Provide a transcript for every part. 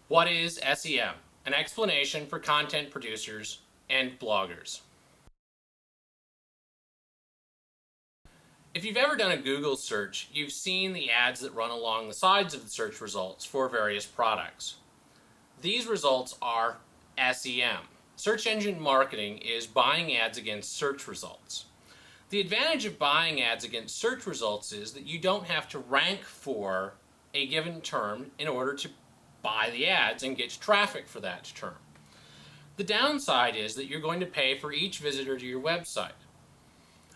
What is SEM? An explanation for content producers and bloggers. If you've ever done a Google search, you've seen the ads that run along the sides of the search results for various products. These results are SEM. Search engine marketing is buying ads against search results. The advantage of buying ads against search results is that you don't have to rank for a given term in order to buy the ads and get traffic for that term. The downside is that you're going to pay for each visitor to your website.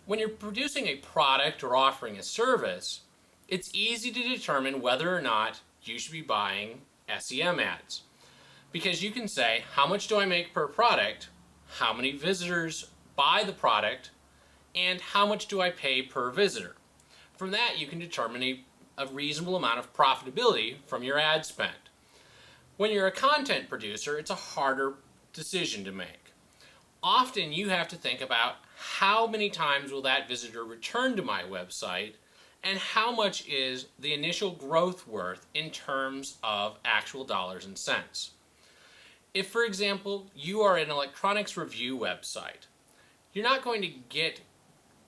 When you're producing a product or offering a service, it's easy to determine whether or not you should be buying SEM ads. Because you can say, how much do I make per product, how many visitors buy the product, and how much do I pay per visitor. From that, you can determine a reasonable amount of profitability from your ad spend. When you're a content producer, it's a harder decision to make. Often you have to think about how many times will that visitor return to my website and how much is the initial growth worth in terms of actual dollars and cents. If, for example, you are an electronics review website, you're not going to get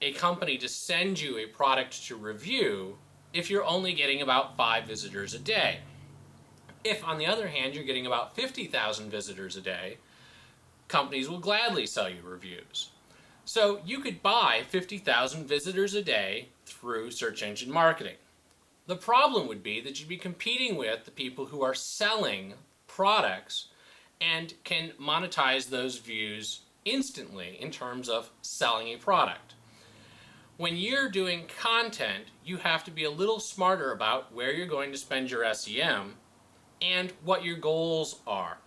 a company to send you a product to review if you're only getting about 5 visitors a day. If, on the other hand, you're getting about 50,000 visitors a day, companies will gladly sell you reviews. So you could buy 50,000 visitors a day through search engine marketing. The problem would be that you'd be competing with the people who are selling products and can monetize those views instantly in terms of selling a product. When you're doing content, you have to be a little smarter about where you're going to spend your SEM and what your goals are.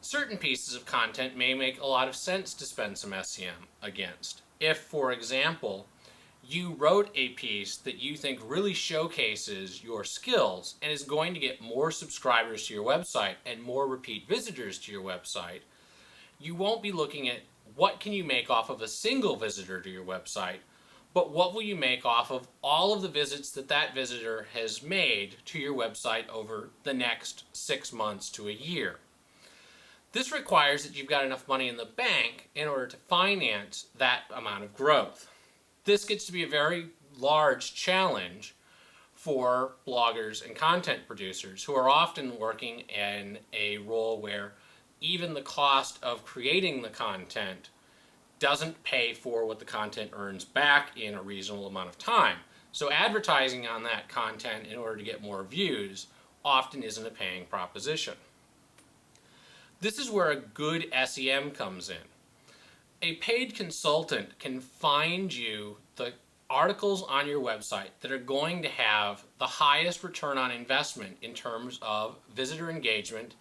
Certain pieces of content may make a lot of sense to spend some SEM against. If, for example, you wrote a piece that you think really showcases your skills and is going to get more subscribers to your website and more repeat visitors to your website, you won't be looking at what can you make off of a single visitor to your website, but what will you make off of all of the visits that that visitor has made to your website over the next 6 months to a year. This requires that you've got enough money in the bank in order to finance that amount of growth. This gets to be a very large challenge for bloggers and content producers who are often working in a role where even the cost of creating the content doesn't pay for what the content earns back in a reasonable amount of time. So advertising on that content in order to get more views often isn't a paying proposition. This is where a good SEM comes in. A paid consultant can find you the articles on your website that are going to have the highest return on investment in terms of visitor engagement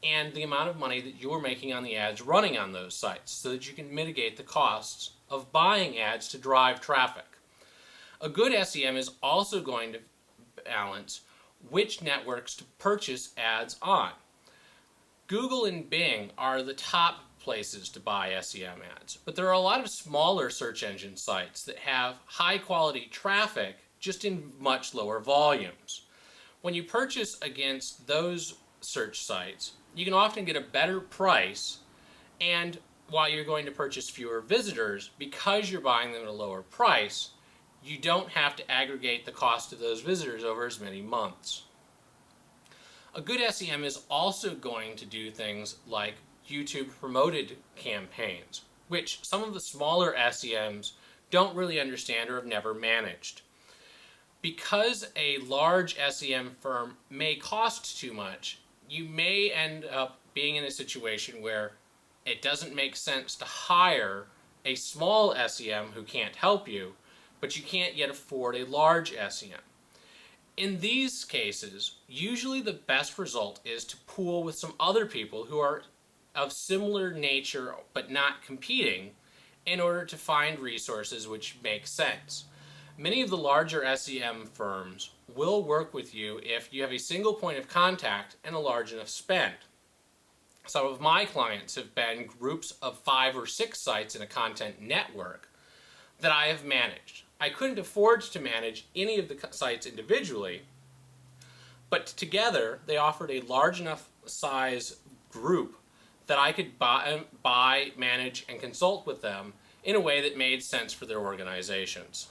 and the amount of money that you're making on the ads running on those sites so that you can mitigate the costs of buying ads to drive traffic. A good SEM is also going to balance which networks to purchase ads on. Google and Bing are the top places to buy SEM ads, but there are a lot of smaller search engine sites that have high quality traffic just in much lower volumes. When you purchase against those search sites, you can often get a better price, and while you're going to purchase fewer visitors, because you're buying them at a lower price, you don't have to aggregate the cost of those visitors over as many months. A good SEM is also going to do things like YouTube promoted campaigns, which some of the smaller SEMs don't really understand or have never managed. Because a large SEM firm may cost too much, you may end up being in a situation where it doesn't make sense to hire a small SEM who can't help you, but you can't yet afford a large SEM. In these cases, usually the best result is to pool with some other people who are of similar nature but not competing in order to find resources which make sense. Many of the larger SEM firms will work with you if you have a single point of contact and a large enough spend. Some of my clients have been groups of 5 or 6 sites in a content network that I have managed. I couldn't afford to manage any of the sites individually, But together, they offered a large enough size group that I could buy, manage, and consult with them in a way that made sense for their organizations.